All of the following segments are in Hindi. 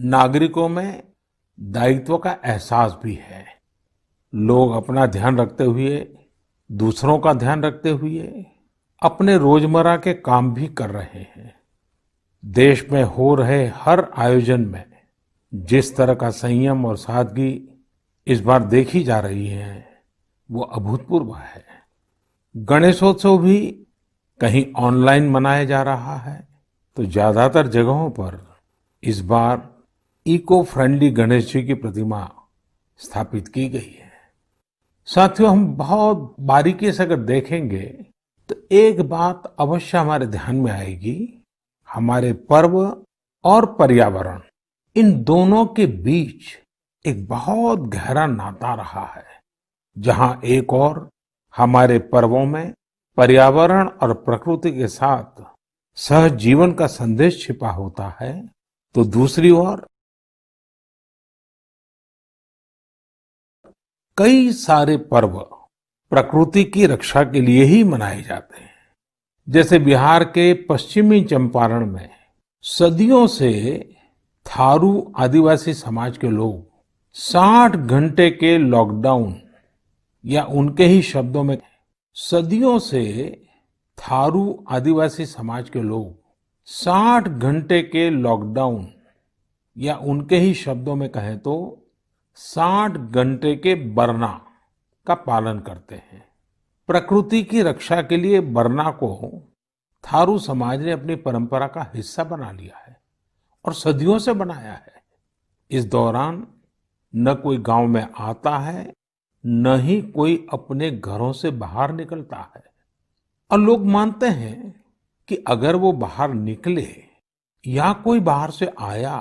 नागरिकों में दायित्व का एहसास भी है। लोग अपना ध्यान रखते हुए, दूसरों का ध्यान रखते हुए अपने रोजमर्रा के काम भी कर रहे हैं। देश में हो रहे हर आयोजन में जिस तरह का संयम और सादगी इस बार देखी जा रही है, वो अभूतपूर्व है। गणेशोत्सव भी कहीं ऑनलाइन मनाया जा रहा है, तो ज्यादातर जगहों पर इस बार इको फ्रेंडली गणेश जी की प्रतिमा स्थापित की गई है। साथियों, हम बहुत बारीकी से अगर देखेंगे तो एक बात अवश्य हमारे ध्यान में आएगी। हमारे पर्व और पर्यावरण, इन दोनों के बीच एक बहुत गहरा नाता रहा है। जहां एक और हमारे पर्वों में पर्यावरण और प्रकृति के साथ सहजीवन का संदेश छिपा होता है, तो दूसरी ओर कई सारे पर्व प्रकृति की रक्षा के लिए ही मनाए जाते हैं। जैसे बिहार के पश्चिमी चंपारण में सदियों से थारू आदिवासी समाज के लोग 60 घंटे के लॉकडाउन, या उनके ही शब्दों में सदियों से थारू आदिवासी समाज के लोग 60 घंटे के लॉकडाउन, या उनके ही शब्दों में कहें तो 60 घंटे के बरना का पालन करते हैं। प्रकृति की रक्षा के लिए बरना को थारू समाज ने अपनी परंपरा का हिस्सा बना लिया है और सदियों से बनाया है। इस दौरान न कोई गांव में आता है, न ही कोई अपने घरों से बाहर निकलता है। और लोग मानते हैं कि अगर वो बाहर निकले या कोई बाहर से आया,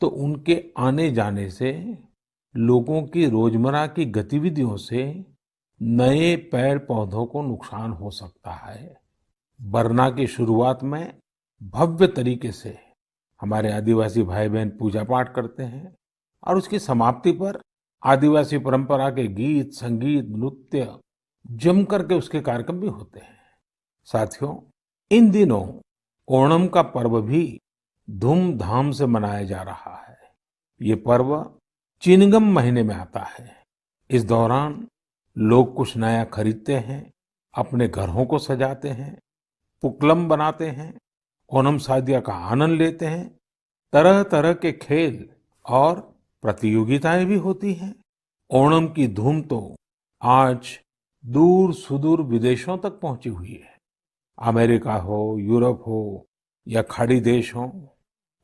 तो उनके आने जाने से लोगों की रोजमर्रा की गतिविधियों से नए पेड़ पौधों को नुकसान हो सकता है। बरना की शुरुआत में भव्य तरीके से हमारे आदिवासी भाई बहन पूजा पाठ करते हैं, और उसकी समाप्ति पर आदिवासी परंपरा के गीत, संगीत, नृत्य जम करके उसके कार्यक्रम भी होते हैं। साथियों, इन दिनों ओणम का पर्व भी धूमधाम से मनाया जा रहा है। ये पर्व चिनगम महीने में आता है। इस दौरान लोग कुछ नया खरीदते हैं, अपने घरों को सजाते हैं, पुक्कलम बनाते हैं, ओणम सादिया का आनंद लेते हैं। तरह तरह के खेल और प्रतियोगिताएं भी होती हैं। ओणम की धूम तो आज दूर सुदूर विदेशों तक पहुंची हुई है। अमेरिका हो, यूरोप हो या खाड़ी देश हो,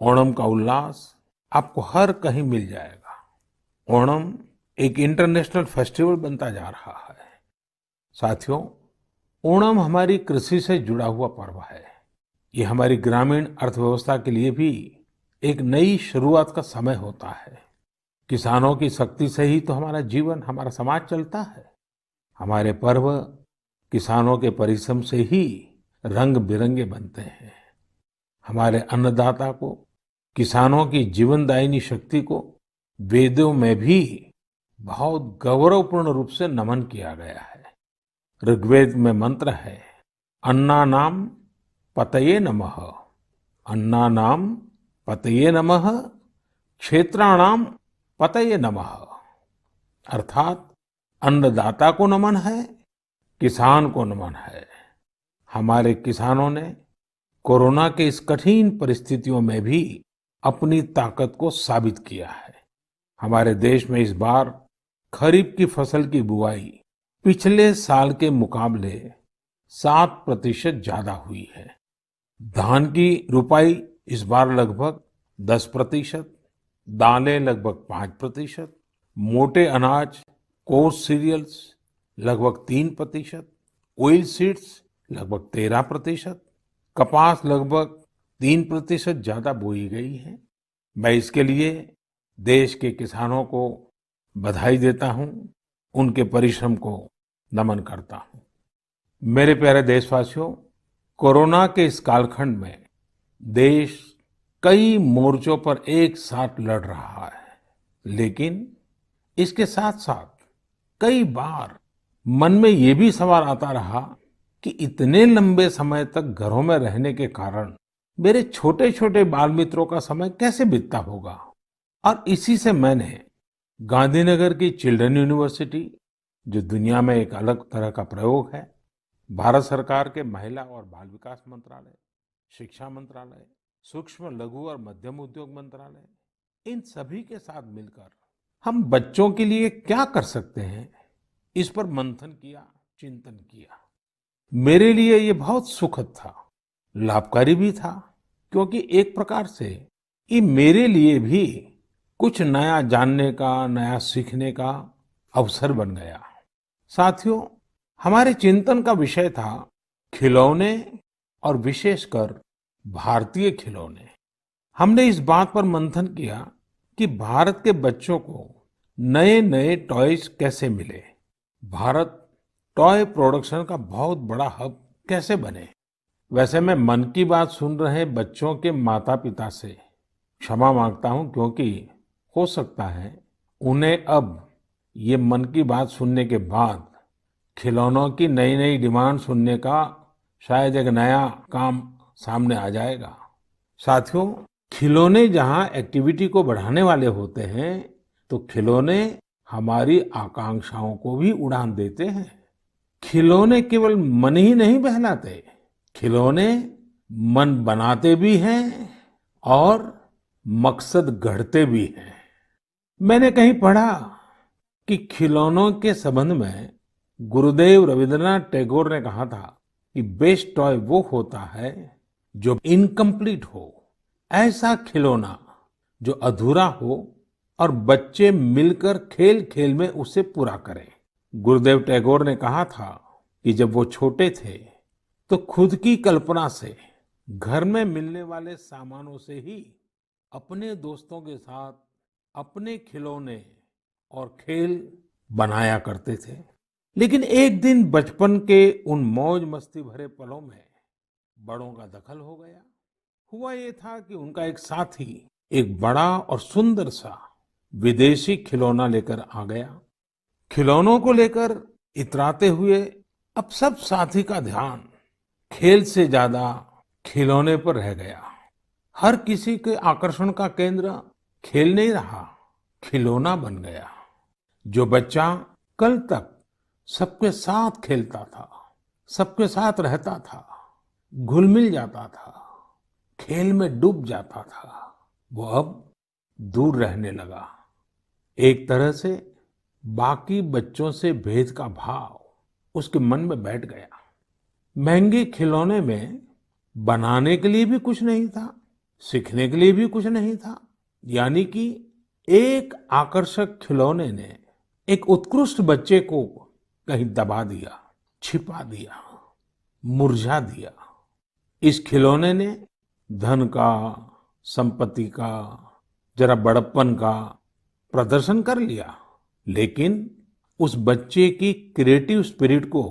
ओणम का उल्लास आपको हर कहीं मिल जाएगा। ओणम एक इंटरनेशनल फेस्टिवल बनता जा रहा है। साथियों, ओणम हमारी कृषि से जुड़ा हुआ पर्व है। ये हमारी ग्रामीण अर्थव्यवस्था के लिए भी एक नई शुरुआत का समय होता है। किसानों की शक्ति से ही तो हमारा जीवन, हमारा समाज चलता है। हमारे पर्व किसानों के परिश्रम से ही रंग बिरंगे बनते हैं। हमारे अन्नदाता को, किसानों की जीवनदायिनी शक्ति को वेदों में भी बहुत गौरवपूर्ण रूप से नमन किया गया है। ऋग्वेद में मंत्र है, अन्नानाम पतये नमः, अन्नानाम पतये नमः, क्षेत्राणाम पतये नमः। अर्थात अन्नदाता को नमन है, किसान को नमन है। हमारे किसानों ने कोरोना के इस कठिन परिस्थितियों में भी अपनी ताकत को साबित किया है। हमारे देश में इस बार खरीफ की फसल की बुआई पिछले साल के मुकाबले 7% ज्यादा हुई है। धान की रुपाई इस बार लगभग 10%, दालें लगभग 5%, मोटे अनाज, कोर्स सीरियल्स लगभग 3%, ऑयल सीड्स लगभग 13%, कपास लगभग 3% ज्यादा बोई गई है। मैं इसके लिए देश के किसानों को बधाई देता हूं, उनके परिश्रम को नमन करता हूं। मेरे प्यारे देशवासियों, कोरोना के इस कालखंड में देश कई मोर्चों पर एक साथ लड़ रहा है, लेकिन इसके साथ साथ कई बार मन में ये भी सवाल आता रहा कि इतने लंबे समय तक घरों में रहने के कारण मेरे छोटे छोटे बाल मित्रों का समय कैसे बीतता होगा। और इसी से मैंने गांधीनगर की चिल्ड्रन यूनिवर्सिटी, जो दुनिया में एक अलग तरह का प्रयोग है, भारत सरकार के महिला और बाल विकास मंत्रालय, शिक्षा मंत्रालय, सूक्ष्म लघु और मध्यम उद्योग मंत्रालय, इन सभी के साथ मिलकर हम बच्चों के लिए क्या कर सकते हैं, इस पर मंथन किया, चिंतन किया। मेरे लिए ये बहुत सुखद था, लाभकारी भी था, क्योंकि एक प्रकार से ये मेरे लिए भी कुछ नया जानने का, नया सीखने का अवसर बन गया। साथियों, हमारे चिंतन का विषय था खिलौने और विशेषकर भारतीय खिलौने। हमने इस बात पर मंथन किया कि भारत के बच्चों को नए नए टॉयज कैसे मिले, भारत टॉय प्रोडक्शन का बहुत बड़ा हब कैसे बने। वैसे मैं मन की बात सुन रहे बच्चों के माता पिता से क्षमा मांगता हूं, क्योंकि हो सकता है उन्हें अब ये मन की बात सुनने के बाद खिलौनों की नई नई डिमांड सुनने का शायद एक नया काम सामने आ जाएगा। साथियों, खिलौने जहां एक्टिविटी को बढ़ाने वाले होते हैं, तो खिलौने हमारी आकांक्षाओं को भी उड़ान देते हैं। खिलौने केवल मन ही नहीं बहलाते, खिलौने मन बनाते भी हैं और मकसद गढ़ते भी हैं। मैंने कहीं पढ़ा कि खिलौनों के संबंध में गुरुदेव रविंद्रनाथ टैगोर ने कहा था कि बेस्ट टॉय वो होता है जो इनकम्प्लीट हो, ऐसा खिलौना जो अधूरा हो और बच्चे मिलकर खेल खेल में उसे पूरा करें। गुरुदेव टैगोर ने कहा था कि जब वो छोटे थे तो खुद की कल्पना से घर में मिलने वाले सामानों से ही अपने दोस्तों के साथ अपने खिलौने और खेल बनाया करते थे। लेकिन एक दिन बचपन के उन मौज मस्ती भरे पलों में बड़ों का दखल हो गया। हुआ ये था कि उनका एक साथी एक बड़ा और सुंदर सा विदेशी खिलौना लेकर आ गया। खिलौनों को लेकर इतराते हुए अब सब साथी का ध्यान खेल से ज्यादा खिलौने पर रह गया। हर किसी के आकर्षण का केंद्र खेल नहीं रहा, खिलौना बन गया। जो बच्चा कल तक सबके साथ खेलता था, सबके साथ रहता था, घुल मिल जाता था, खेल में डूब जाता था, वो अब दूर रहने लगा। एक तरह से बाकी बच्चों से भेद का भाव उसके मन में बैठ गया। महंगे खिलौने में बनाने के लिए भी कुछ नहीं था, सीखने के लिए भी कुछ नहीं था। यानी कि एक आकर्षक खिलौने ने एक उत्कृष्ट बच्चे को कहीं दबा दिया, छिपा दिया, मुरझा दिया। इस खिलौने ने धन का, संपत्ति का, जरा बड़प्पन का प्रदर्शन कर लिया, लेकिन उस बच्चे की क्रिएटिव स्पिरिट को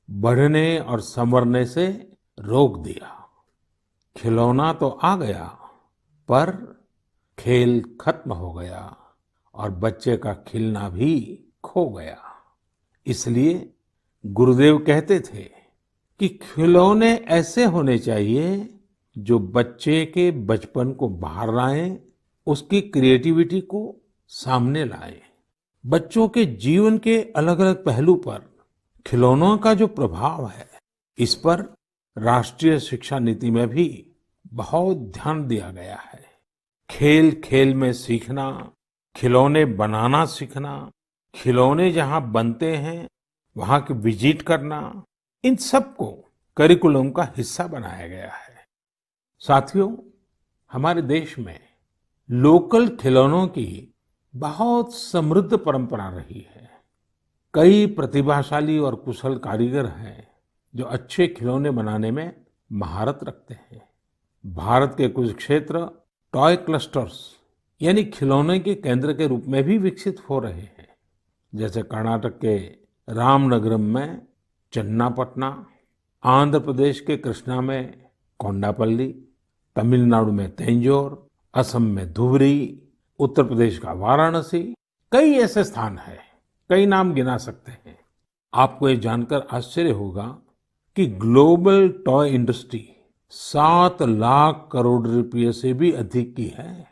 बढ़ने और संवरने से रोक दिया। खिलौना तो आ गया, पर खेल खत्म हो गया और बच्चे का खिलना भी खो गया। इसलिए गुरुदेव कहते थे कि खिलौने ऐसे होने चाहिए जो बच्चे के बचपन को बाहर लाएं, उसकी क्रिएटिविटी को सामने लाएं। बच्चों के जीवन के अलग अलग पहलू पर खिलौनों का जो प्रभाव है, इस पर राष्ट्रीय शिक्षा नीति में भी बहुत ध्यान दिया गया है। खेल खेल में सीखना, खिलौने बनाना सीखना, खिलौने जहां बनते हैं वहां की विजिट करना, इन सबको करिकुलम का हिस्सा बनाया गया है। साथियों, हमारे देश में लोकल खिलौनों की बहुत समृद्ध परंपरा रही है। कई प्रतिभाशाली और कुशल कारीगर हैं जो अच्छे खिलौने बनाने में महारत रखते हैं। भारत के कुछ क्षेत्र टॉय क्लस्टर्स यानी खिलौने के केंद्र के रूप में भी विकसित हो रहे हैं। जैसे कर्नाटक के रामनगरम में चन्नापटना, आंध्र प्रदेश के कृष्णा में कोंडापल्ली, तमिलनाडु में तंजौर, असम में धुबरी, उत्तर प्रदेश का वाराणसी, कई ऐसे स्थान हैं, कई नाम गिना सकते हैं। आपको ये जानकर आश्चर्य होगा कि global toy industry 7 lakh crore रुपए से भी अधिक की है।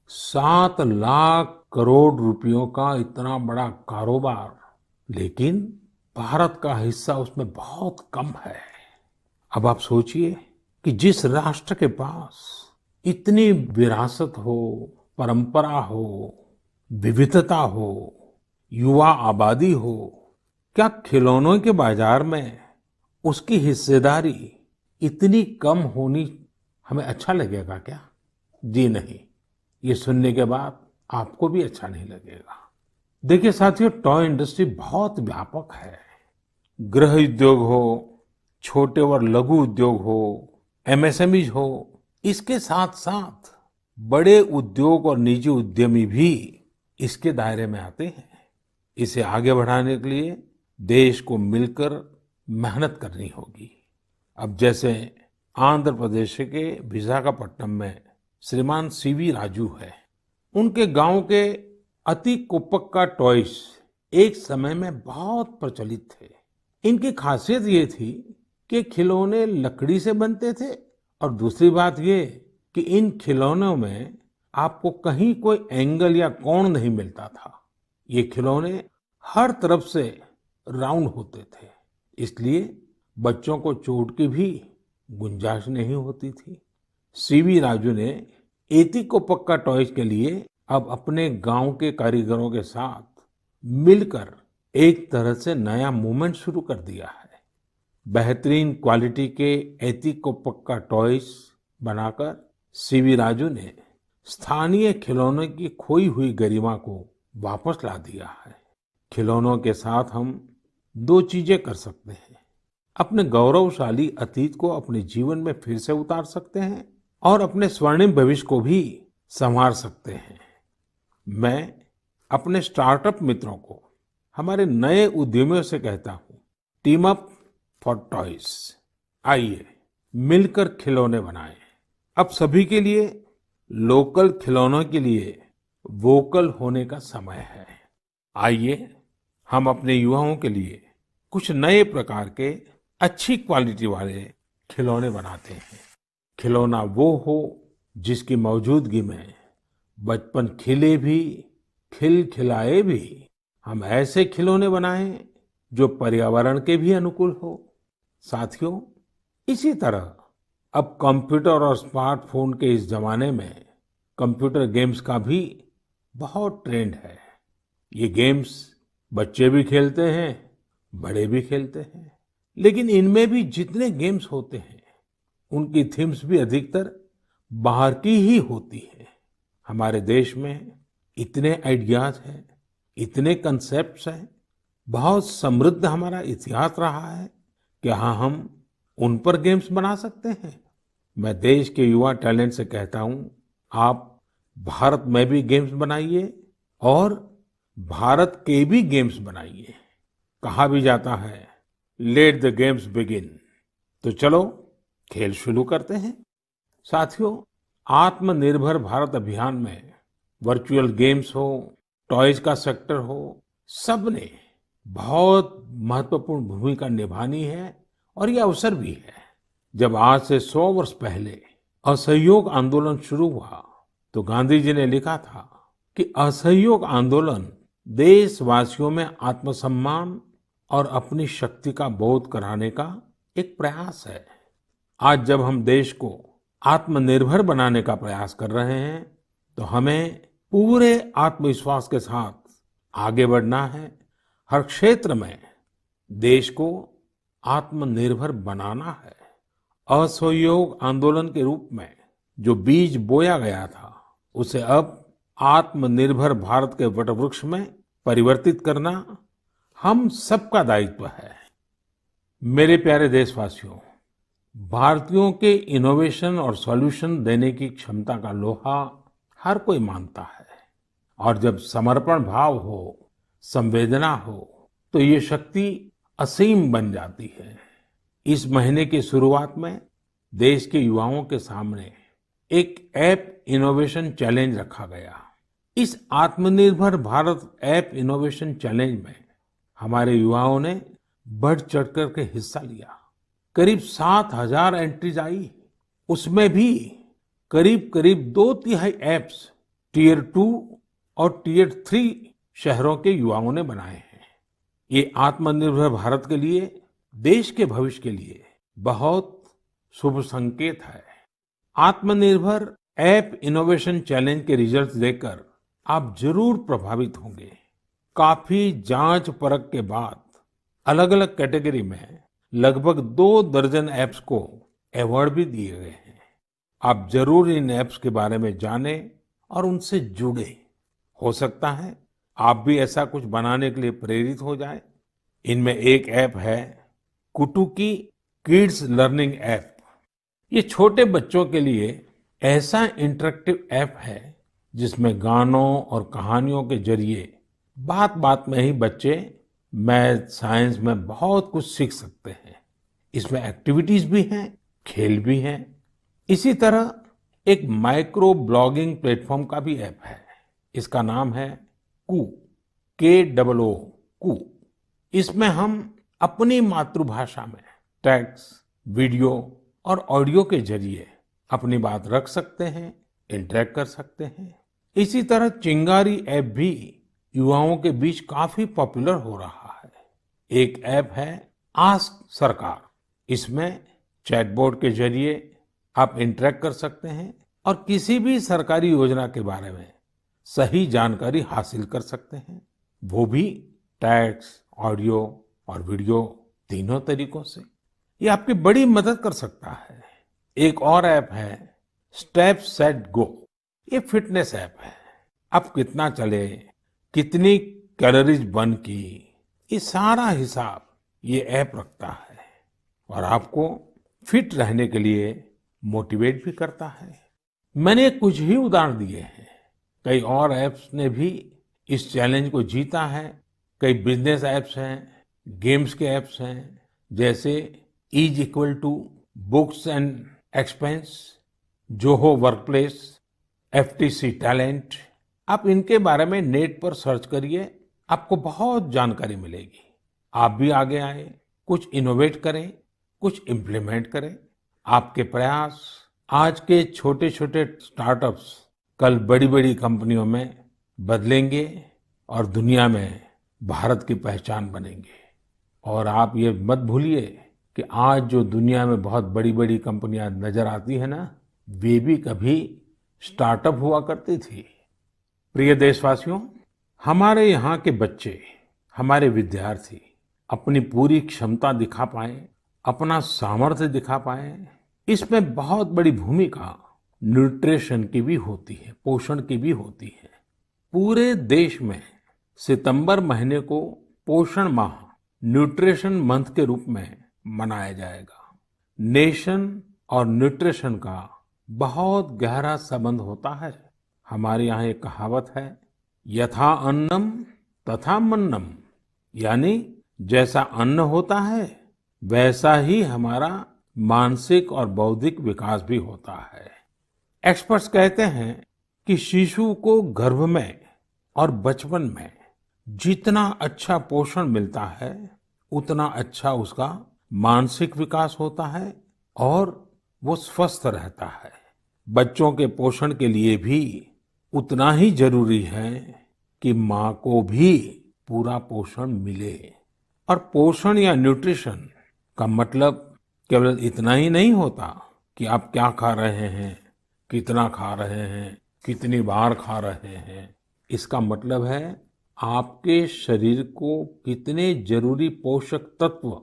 7 लाख करोड़ रुपयों का इतना बड़ा कारोबार, लेकिन भारत का हिस्सा उसमें बहुत कम है। अब आप सोचिए कि जिस राष्ट्र के पास इतनी विरासत हो, परंपरा हो, विविधता हो, युवा आबादी हो, क्या खिलौनों के बाजार में उसकी हिस्सेदारी इतनी कम होनी हमें अच्छा लगेगा क्या? जी नहीं, ये सुनने के बाद आपको भी अच्छा नहीं लगेगा। देखिए साथियों, टॉय इंडस्ट्री बहुत व्यापक है। गृह उद्योग हो, छोटे और लघु उद्योग हो, एमएसएमईज हो, इसके साथ साथ बड़े उद्योग और निजी उद्यमी भी इसके दायरे में आते हैं। इसे आगे बढ़ाने के लिए देश को मिलकर मेहनत करनी होगी। अब जैसे आंध्र प्रदेश के विशाखापट्टनम में श्रीमान सीवी राजू है। उनके गांव के अति कोप्पका टॉयज एक समय में बहुत प्रचलित थे। इनकी खासियत ये थी कि खिलौने लकड़ी से बनते थे और दूसरी बात ये कि इन खिलौनों में आपको कहीं कोई एंगल या कोण नहीं मिलता था। ये खिलौने हर तरफ से राउंड होते थे, इसलिए बच्चों को चोट की भी गुंजाइश नहीं होती थी। सीवी राजू ने एती कोप्पका टॉयज के लिए अब अपने गांव के कारीगरों के साथ मिलकर एक तरह से नया मूवमेंट शुरू कर दिया है। बेहतरीन क्वालिटी के एती कोप्पका टॉयज बनाकर सीवी राजू ने स्थानीय खिलौनों की खोई हुई गरिमा को वापस ला दिया है। खिलौनों के साथ हम दो चीजें कर सकते हैं। अपने गौरवशाली अतीत को अपने जीवन में फिर से उतार सकते हैं और अपने स्वर्णिम भविष्य को भी संवार सकते हैं। मैं अपने स्टार्टअप मित्रों को, हमारे नए उद्यमियों से कहता हूँ, टीम अप फॉर टॉयज। आइए मिलकर खिलौने बनाएं। अब सभी के लिए लोकल खिलौनों के लिए वोकल होने का समय है। आइए हम अपने युवाओं के लिए कुछ नए प्रकार के अच्छी क्वालिटी वाले खिलौने बनाते हैं। खिलौना वो हो जिसकी मौजूदगी में बचपन खिले भी, खिलखिलाए भी। हम ऐसे खिलौने बनाएं जो पर्यावरण के भी अनुकूल हो। साथियों, इसी तरह अब कंप्यूटर और स्मार्टफोन के इस जमाने में कंप्यूटर गेम्स का भी बहुत ट्रेंड है। ये गेम्स बच्चे भी खेलते हैं, बड़े भी खेलते हैं, लेकिन इनमें भी जितने गेम्स होते हैं उनकी थीम्स भी अधिकतर बाहर की ही होती है। हमारे देश में इतने आइडियाज हैं, इतने कंसेप्ट्स हैं, बहुत समृद्ध हमारा इतिहास रहा है कि हाँ, हम उन पर गेम्स बना सकते हैं। मैं देश के युवा टैलेंट से कहता हूँ, आप भारत में भी गेम्स बनाइए और भारत के भी गेम्स बनाइए। कहा भी जाता है, लेट द गेम्स बिगिन। तो चलो खेल शुरू करते हैं। साथियों, आत्मनिर्भर भारत अभियान में वर्चुअल गेम्स हो, टॉयज का सेक्टर हो, सबने बहुत महत्वपूर्ण भूमिका निभानी है और ये अवसर भी है। जब आज से 100 वर्ष पहले असहयोग आंदोलन शुरू हुआ तो गांधी जी ने लिखा था कि असहयोग आंदोलन देशवासियों में आत्मसम्मान और अपनी शक्ति का बोध कराने का एक प्रयास है। आज जब हम देश को आत्मनिर्भर बनाने का प्रयास कर रहे हैं तो हमें पूरे आत्मविश्वास के साथ आगे बढ़ना है। हर क्षेत्र में देश को आत्मनिर्भर बनाना है। असहयोग आंदोलन के रूप में जो बीज बोया गया था उसे अब आत्मनिर्भर भारत के वटवृक्ष में परिवर्तित करना हम सबका दायित्व है। मेरे प्यारे देशवासियों, भारतीयों के इनोवेशन और सॉल्यूशन देने की क्षमता का लोहा हर कोई मानता है और जब समर्पण भाव हो, संवेदना हो, तो ये शक्ति असीम बन जाती है। इस महीने की शुरुआत में देश के युवाओं के सामने एक ऐप इनोवेशन चैलेंज रखा गया। इस आत्मनिर्भर भारत ऐप इनोवेशन चैलेंज में हमारे युवाओं ने बढ़ चढ़कर के हिस्सा लिया। करीब 7,000 एंट्रीज आई। उसमें भी करीब करीब 2 तिहाई ऐप्स टियर 2 और टियर 3 शहरों के युवाओं ने बनाए हैं। ये आत्मनिर्भर भारत के लिए, देश के भविष्य के लिए बहुत शुभ संकेत है। आत्मनिर्भर ऐप इनोवेशन चैलेंज के रिजल्ट्स देखकर आप जरूर प्रभावित होंगे। काफी जांच परख के बाद अलग-अलग कैटेगरी में लगभग 2 दर्जन ऐप्स को अवार्ड भी दिए गए हैं। आप जरूर इन ऐप्स के बारे में जानें और उनसे जुड़ें। हो सकता है आप भी ऐसा कुछ बनाने के लिए प्रेरित हो जाएं। इनमें एक ऐप है कुटुकी किड्स लर्निंग ऐप। ये छोटे बच्चों के लिए ऐसा इंटरेक्टिव ऐप है जिसमें गानों और कहानियों के जरिए बात बात में ही बच्चे मैथ साइंस में बहुत कुछ सीख सकते हैं। इसमें एक्टिविटीज भी हैं, खेल भी हैं। इसी तरह एक माइक्रो ब्लॉगिंग प्लेटफॉर्म का भी ऐप है। इसका नाम है कू, KOO कू। इसमें हम अपनी मातृभाषा में टेक्स्ट, वीडियो और ऑडियो के जरिए अपनी बात रख सकते हैं, इंटरेक्ट कर सकते हैं। इसी तरह चिंगारी ऐप भी युवाओं के बीच काफी पॉपुलर हो रहा है। एक ऐप है आस्क सरकार। इसमें चैटबॉट के जरिए आप इंटरेक्ट कर सकते हैं और किसी भी सरकारी योजना के बारे में सही जानकारी हासिल कर सकते हैं, वो भी टेक्स्ट, ऑडियो और वीडियो तीनों तरीकों से। ये आपकी बड़ी मदद कर सकता है। एक और ऐप है स्टेप सेट गो। ये फिटनेस ऐप है। आप कितना चले, कितनी कैलोरीज बर्न की, ये सारा हिसाब ये ऐप रखता है और आपको फिट रहने के लिए मोटिवेट भी करता है। मैंने कुछ ही उदाहरण दिए हैं। कई और ऐप्स ने भी इस चैलेंज को जीता है। कई बिजनेस ऐप्स हैं, गेम्स के ऐप्स हैं, जैसे is equal to books and expense, Zoho workplace, FTC talent. आप इनके बारे में नेट पर सर्च करिए, आपको बहुत जानकारी मिलेगी। आप भी आगे आए, कुछ इनोवेट करें, कुछ इम्प्लीमेंट करें। आपके प्रयास आज के छोटे छोटे स्टार्टअप्स कल बड़ी बड़ी कंपनियों में बदलेंगे और दुनिया में भारत की पहचान बनेंगे। और आप ये मत भूलिए कि आज जो दुनिया में बहुत बड़ी बड़ी कंपनियां नजर आती है ना, वे भी कभी स्टार्टअप हुआ करती थी। प्रिय देशवासियों, हमारे यहाँ के बच्चे, हमारे विद्यार्थी अपनी पूरी क्षमता दिखा पाए, अपना सामर्थ्य दिखा पाए, इसमें बहुत बड़ी भूमिका न्यूट्रिशन की भी होती है, पोषण की भी होती है। पूरे देश में सितंबर महीने को पोषण माह, न्यूट्रिशन मंथ के रूप में मनाया जाएगा। नेशन और न्यूट्रिशन का बहुत गहरा संबंध होता है। हमारे यहाँ एक कहावत है, यथा अन्नम तथा मन्नम, यानी जैसा अन्न होता है वैसा ही हमारा मानसिक और बौद्धिक विकास भी होता है। एक्सपर्ट्स कहते हैं कि शिशु को गर्भ में और बचपन में जितना अच्छा पोषण मिलता है, उतना अच्छा उसका मानसिक विकास होता है और वो स्वस्थ रहता है। बच्चों के पोषण के लिए भी उतना ही जरूरी है कि माँ को भी पूरा पोषण मिले। और पोषण या न्यूट्रिशन का मतलब केवल इतना ही नहीं होता कि आप क्या खा रहे हैं, कितना खा रहे हैं, कितनी बार खा रहे हैं। इसका मतलब है आपके शरीर को कितने जरूरी पोषक तत्व,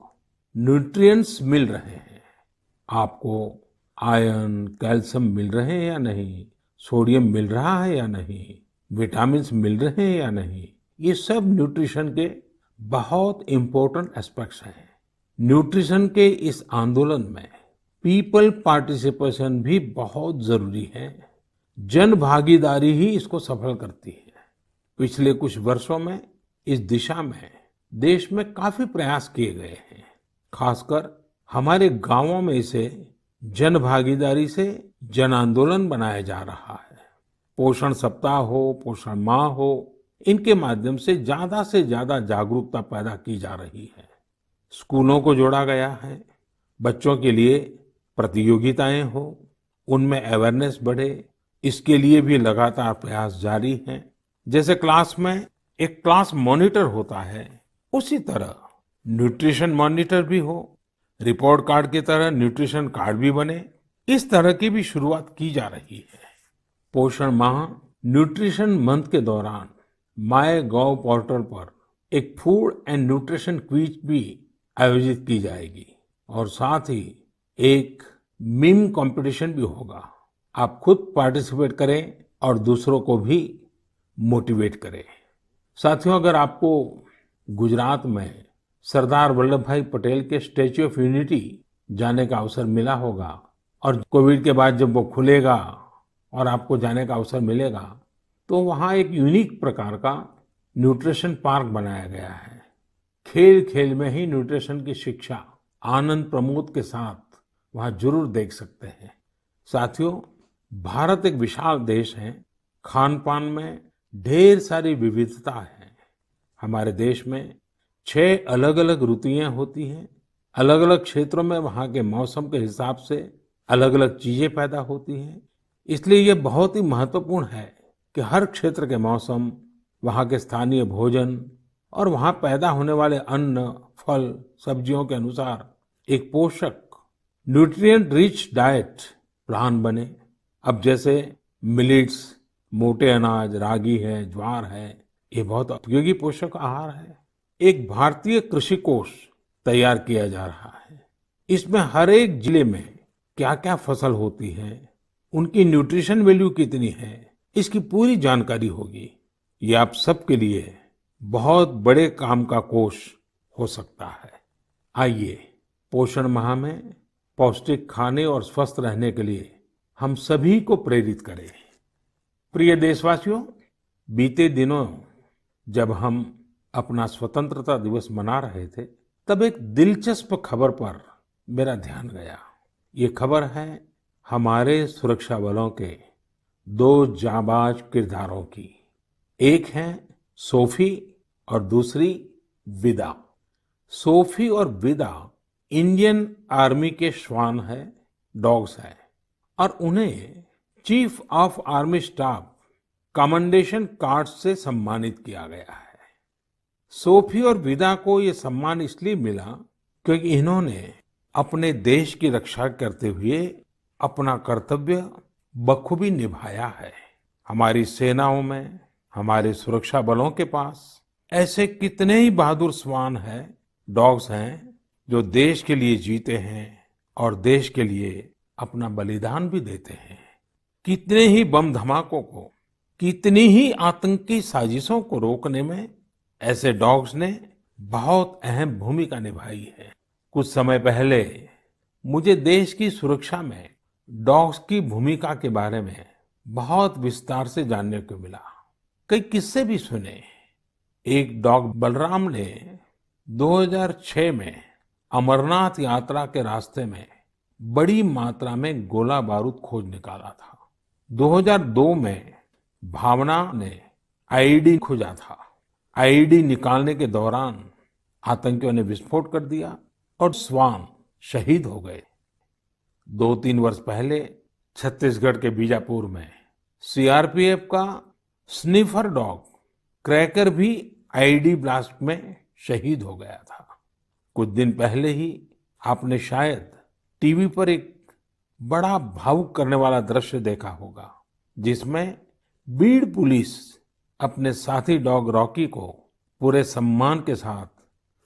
न्यूट्रिएंट्स मिल रहे हैं। आपको आयरन, कैल्शियम मिल रहे हैं या नहीं, सोडियम मिल रहा है या नहीं, विटामिन्स मिल रहे हैं या नहीं, ये सब न्यूट्रिशन के बहुत इंपॉर्टेंट एस्पेक्ट्स हैं। न्यूट्रिशन के इस आंदोलन में पीपल पार्टिसिपेशन भी बहुत जरूरी है। जन भागीदारी ही इसको सफल करती है। पिछले कुछ वर्षों में इस दिशा में देश में काफी प्रयास किए गए हैं। खासकर हमारे गांवों में इसे जन भागीदारी से जन आंदोलन बनाया जा रहा है। पोषण सप्ताह हो, पोषण माह हो, इनके माध्यम से ज्यादा जागरूकता पैदा की जा रही है। स्कूलों को जोड़ा गया है, बच्चों के लिए प्रतियोगिताएं हो, उनमें अवेयरनेस बढ़े, इसके लिए भी लगातार प्रयास जारी हैं। जैसे क्लास में एक क्लास मॉनिटर होता है, उसी तरह न्यूट्रिशन मॉनिटर भी हो, रिपोर्ट कार्ड की तरह न्यूट्रिशन कार्ड भी बने, इस तरह की भी शुरुआत की जा रही है। पोषण माह न्यूट्रिशन मंथ के दौरान माय गॉव पोर्टल पर एक फूड एंड न्यूट्रिशन क्विज भी आयोजित की जाएगी और साथ ही एक मीम कंपटीशन भी होगा। आप खुद पार्टिसिपेट करें और दूसरों को भी मोटिवेट करें। साथियों, अगर आपको गुजरात में सरदार वल्लभ भाई पटेल के स्टैच्यू ऑफ यूनिटी जाने का अवसर मिला होगा और कोविड के बाद जब वो खुलेगा और आपको जाने का अवसर मिलेगा, तो वहाँ एक यूनिक प्रकार का न्यूट्रिशन पार्क बनाया गया है। खेल खेल में ही न्यूट्रिशन की शिक्षा आनंद प्रमोद के साथ वहाँ जरूर देख सकते हैं। साथियों, भारत एक विशाल देश है। खान पान में ढेर सारी विविधता है। हमारे देश में 6 अलग अलग ऋतुएं होती हैं। अलग अलग क्षेत्रों में वहाँ के मौसम के हिसाब से अलग अलग चीजें पैदा होती हैं। इसलिए ये बहुत ही महत्वपूर्ण है कि हर क्षेत्र के मौसम, वहाँ के स्थानीय भोजन और वहाँ पैदा होने वाले अन्न, फल, सब्जियों के अनुसार एक पोषक न्यूट्रिएंट रिच डाइट प्लान बने। अब जैसे मिलेट्स, मोटे अनाज, रागी है, ज्वार है, ये बहुत उपयोगी पोषक आहार है। एक भारतीय कृषि कोष तैयार किया जा रहा है। इसमें हर एक जिले में क्या क्या फसल होती है, उनकी न्यूट्रिशन वैल्यू कितनी है, इसकी पूरी जानकारी होगी। ये आप सबके लिए बहुत बड़े काम का कोष हो सकता है। आइए, पोषण माह में पौष्टिक खाने और स्वस्थ रहने के लिए हम सभी को प्रेरित करें। प्रिय देशवासियों, बीते दिनों जब हम अपना स्वतंत्रता दिवस मना रहे थे, तब एक दिलचस्प खबर पर मेरा ध्यान गया। ये खबर है हमारे सुरक्षा बलों के 2 जाबाज किरदारों की। एक है सोफी और दूसरी विदा। सोफी और विदा इंडियन आर्मी के श्वान है, डॉग्स है, और उन्हें chief of army staff commendation card से सम्मानित किया गया है। सोफी और विदा को ये सम्मान इसलिए मिला क्योंकि इन्होंने अपने देश की रक्षा करते हुए अपना कर्तव्य बखूबी निभाया है। हमारी सेनाओं में, हमारे सुरक्षा बलों के पास ऐसे कितने ही बहादुर श्वान हैं, डॉग्स हैं, जो देश के लिए जीते हैं और देश के लिए अपना बलिदान भी देते हैं। कितने ही बम धमाकों को, कितनी ही आतंकी साजिशों को रोकने में ऐसे डॉग्स ने बहुत अहम भूमिका निभाई है। कुछ समय पहले मुझे देश की सुरक्षा में डॉग्स की भूमिका के बारे में बहुत विस्तार से जानने को मिला। कई किस्से भी सुने। एक डॉग बलराम ने 2006 में अमरनाथ यात्रा के रास्ते में बड़ी मात्रा में गोला बारूद खोज निकाला था। 2002 में भावना ने आईईडी खोजा था। आईईडी निकालने के दौरान आतंकियों ने विस्फोट कर दिया और श्वान शहीद हो गए। 2-3 वर्ष पहले छत्तीसगढ़ के बीजापुर में सीआरपीएफ का स्निफर डॉग क्रैकर भी आईईडी ब्लास्ट में शहीद हो गया था। कुछ दिन पहले ही आपने शायद टीवी पर एक बड़ा भावुक करने वाला दृश्य देखा होगा, जिसमें बीड़ पुलिस अपने साथी डॉग रॉकी को पूरे सम्मान के साथ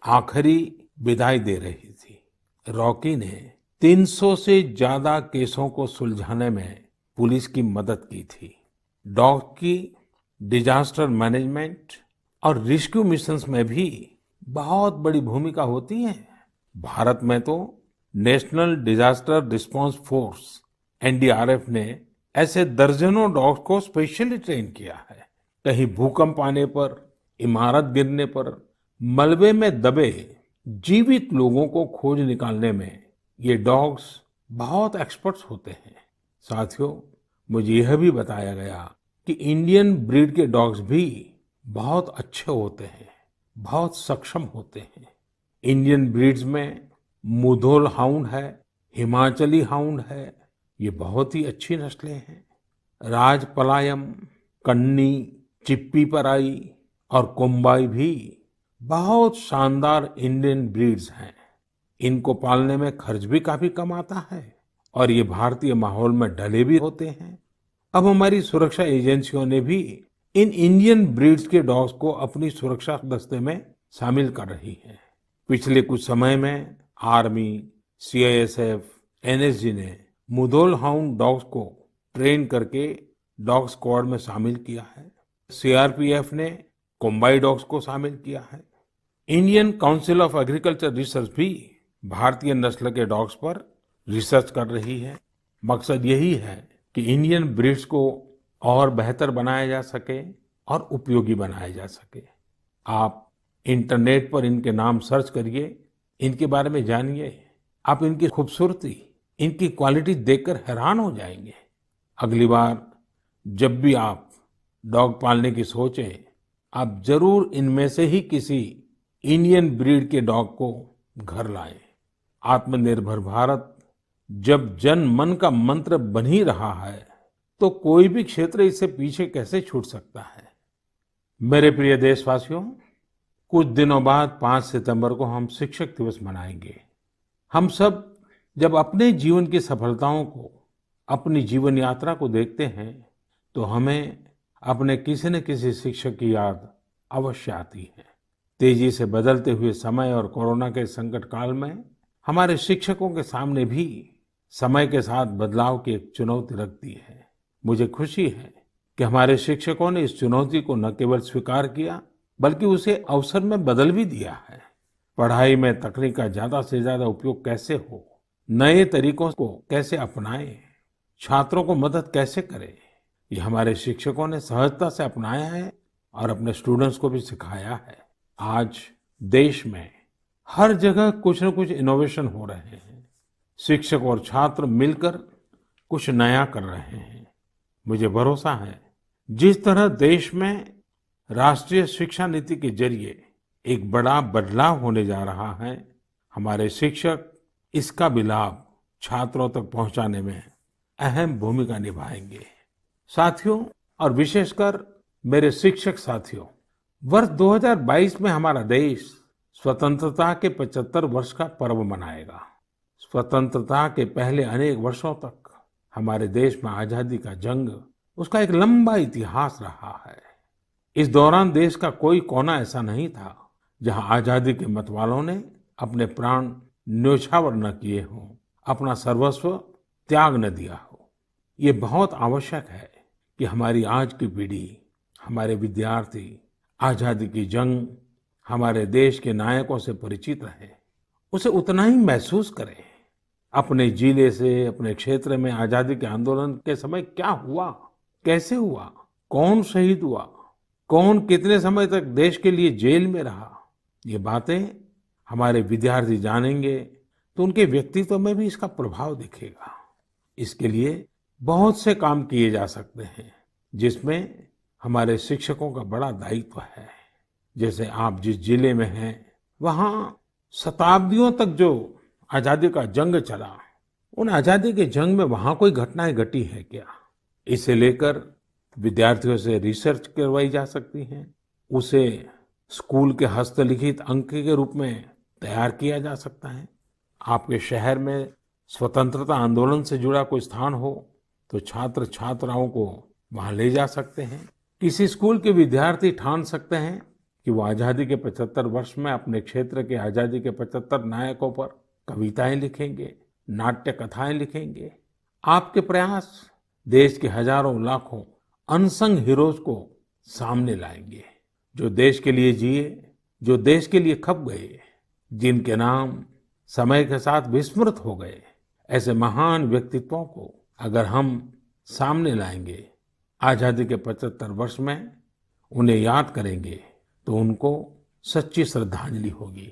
आखिरी विदाई दे रही थी। रॉकी ने 300 से ज्यादा केसों को सुलझाने में पुलिस की मदद की थी। डॉग की डिजास्टर मैनेजमेंट और रेस्क्यू मिशंस में भी बहुत बड़ी भूमिका होती है। भारत में तो national disaster response force NDRF ने ऐसे दर्जनों डॉग्स को स्पेशली ट्रेन किया है। कहीं भूकंप आने पर, इमारत गिरने पर, मलबे में दबे जीवित लोगों को खोज निकालने में ये डॉग्स बहुत एक्सपर्ट्स होते हैं। साथियों, मुझे यह भी बताया गया कि इंडियन ब्रीड के डॉग्स भी बहुत अच्छे होते हैं, बहुत सक्षम होते हैं। इंडियन ब्रीड्स में मुधोल हाउंड है, हिमाचली हाउंड है, ये बहुत ही अच्छी नस्लें हैं। राजपलायम, कन्नी, चिप्पीपराई और कोम्बाई भी बहुत शानदार इंडियन ब्रीड्स हैं। इनको पालने में खर्च भी काफी कम आता है और ये भारतीय माहौल में ढले भी होते हैं। अब हमारी सुरक्षा एजेंसियों ने भी इन इंडियन ब्रीड्स के डॉग्स को अपनी सुरक्षा दस्ते में शामिल कर रही है। पिछले कुछ समय में आर्मी, सीआईएसएफ, एनएसजी ने मुधोल हाउंड डॉग्स को ट्रेन करके डॉग स्क्वाड में शामिल किया है। सीआरपीएफ ने कोम्बाई डॉग्स को शामिल किया है। Indian council of agriculture research भी भारतीय नस्ल के डॉग्स पर रिसर्च कर रही है। मकसद यही है कि इंडियन ब्रीड्स को और बेहतर बनाया जा सके और उपयोगी बनाया जा सके। आप इंटरनेट पर इनके नाम सर्च करिए, इनके बारे में जानिए। आप इनकी खूबसूरती, इनकी क्वालिटी देखकर हैरान हो जाएंगे। अगली बार जब भी आप डॉग पालने की सोचें, आप जरूर इनमें से ही किसी इंडियन ब्रीड के डॉग को घर लाएं। आत्मनिर्भर भारत जब जन मन का मंत्र बन ही रहा है, तो कोई भी क्षेत्र इससे पीछे कैसे छूट सकता है। मेरे प्रिय देशवासियों, कुछ दिनों बाद 5 सितंबर को हम शिक्षक दिवस मनाएंगे। हम सब जब अपने जीवन की सफलताओं को, अपनी जीवन यात्रा को देखते हैं, तो हमें अपने किसी न किसी शिक्षक की याद अवश्य आती है। तेजी से बदलते हुए समय और कोरोना के संकट काल में हमारे शिक्षकों के सामने भी समय के साथ बदलाव की एक चुनौती रखती है। मुझे खुशी है कि हमारे शिक्षकों ने इस चुनौती को न केवल स्वीकार किया, बल्कि उसे अवसर में बदल भी दिया है। पढ़ाई में तकनीक का ज्यादा से ज्यादा उपयोग कैसे हो, नए तरीकों को कैसे अपनाएं, छात्रों को मदद कैसे करें, ये हमारे शिक्षकों ने सहजता से अपनाया है और अपने स्टूडेंट्स को भी सिखाया है। आज देश में हर जगह कुछ न कुछ इनोवेशन हो रहे हैं। शिक्षक और छात्र मिलकर कुछ नया कर रहे हैं। मुझे भरोसा है, जिस तरह देश में राष्ट्रीय शिक्षा नीति के जरिए एक बड़ा बदलाव होने जा रहा है, हमारे शिक्षक इसका भी लाभ छात्रों तक पहुंचाने में अहम भूमिका निभाएंगे। साथियों, और विशेषकर मेरे शिक्षक साथियों, वर्ष 2022 में हमारा देश स्वतंत्रता के 75 वर्ष का पर्व मनाएगा। स्वतंत्रता के पहले अनेक वर्षों तक हमारे देश में आजादी का जंग, उसका एक लंबा इतिहास रहा है। इस दौरान देश का कोई कोना ऐसा नहीं था जहां आजादी के मतवालों ने अपने प्राण न्योछावर न किए हों, अपना सर्वस्व त्याग न दिया हो। ये बहुत आवश्यक है कि हमारी आज की पीढ़ी, हमारे विद्यार्थी आजादी की जंग, हमारे देश के नायकों से परिचित रहे, उसे उतना ही महसूस करें। अपने जिले से, अपने क्षेत्र में आजादी के आंदोलन के समय क्या हुआ, कैसे हुआ, कौन शहीद हुआ, कौन कितने समय तक देश के लिए जेल में रहा, ये बातें हमारे विद्यार्थी जानेंगे तो उनके व्यक्तित्व में भी इसका प्रभाव दिखेगा। इसके लिए बहुत से काम किए जा सकते हैं, जिसमें हमारे शिक्षकों का बड़ा दायित्व है। जैसे आप जिस जिले में हैं, वहाँ शताब्दियों तक जो आजादी का जंग चला, उन आजादी के जंग में वहाँ कोई घटनाएं घटी है क्या, इसे लेकर विद्यार्थियों से रिसर्च करवाई जा सकती है। उसे स्कूल के हस्तलिखित अंक के रूप में तैयार किया जा सकता है। आपके शहर में स्वतंत्रता आंदोलन से जुड़ा कोई स्थान हो तो छात्र छात्राओं को वहां ले जा सकते हैं। किसी स्कूल के विद्यार्थी ठान सकते हैं कि वो आजादी के 75 वर्ष में अपने क्षेत्र के आजादी के 75 नायकों पर कविताएं लिखेंगे, नाट्य कथाएं लिखेंगे। आपके प्रयास देश के हजारों लाखों अनसंग हीरोज को सामने लाएंगे, जो देश के लिए जिए, जो देश के लिए खप गए, जिनके नाम समय के साथ विस्मृत हो गए। ऐसे महान व्यक्तित्वों को अगर हम सामने लाएंगे, आजादी के 75 वर्ष में उन्हें याद करेंगे, तो उनको सच्ची श्रद्धांजलि होगी।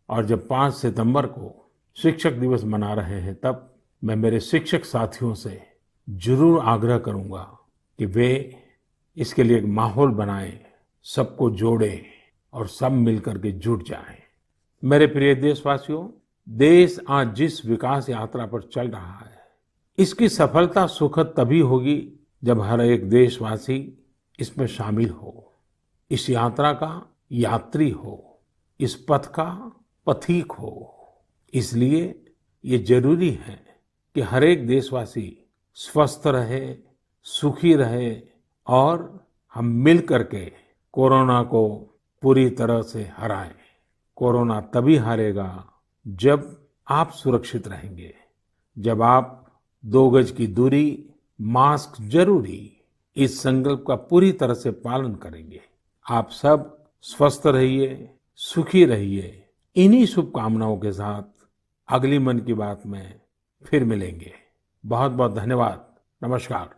और जब 5 सितंबर को शिक्षक दिवस मना रहे हैं, तब मैं मेरे शिक्षक साथियों से जरूर आग्रह करूंगा कि वे इसके लिए एक माहौल बनाएं, सबको जोड़ें और सब मिलकर के जुट जाएं। मेरे प्रिय देशवासियों, देश आज जिस विकास यात्रा पर चल रहा है, इसकी सफलता सुखद तभी होगी जब हर एक देशवासी इसमें शामिल हो, इस यात्रा का यात्री हो, इस पथ का पथिक हो। इसलिए ये जरूरी है कि हर एक देशवासी स्वस्थ रहे, सुखी रहे और हम मिल करके कोरोना को पूरी तरह से हराएं। कोरोना तभी हारेगा जब आप सुरक्षित रहेंगे, जब आप 2 गज की दूरी, मास्क जरूरी, इस संकल्प का पूरी तरह से पालन करेंगे। आप सब स्वस्थ रहिए, सुखी रहिए। इन्हीं शुभकामनाओं के साथ अगली मन की बात में फिर मिलेंगे। बहुत बहुत धन्यवाद। नमस्कार।